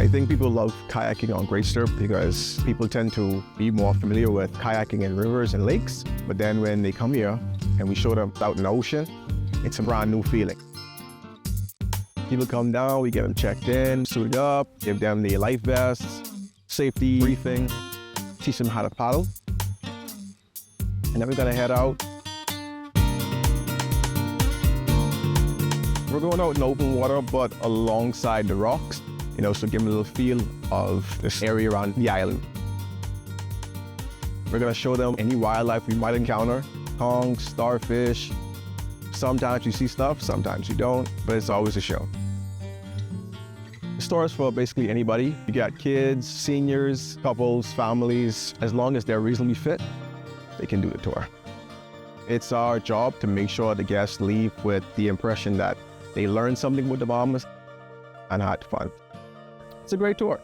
I think people love kayaking on Great Stirrup because people tend to be more familiar with kayaking in rivers and lakes, but then when they come here and we show them out in the ocean, it's a brand new feeling. People come down, we get them checked in, suited up, give them the life vests, safety briefing, teach them how to paddle, and then we're gonna head out. We're going out in open water, but alongside the rocks, so give them a little feel of this area around the island. We're gonna show them any wildlife we might encounter, conch, starfish. Sometimes you see stuff, sometimes you don't, but it's always a show. The store is for basically anybody. You got kids, seniors, couples, families. As long as they're reasonably fit, they can do the tour. It's our job to make sure the guests leave with the impression that they learned something with the Bahamas and had fun. It's a great tour.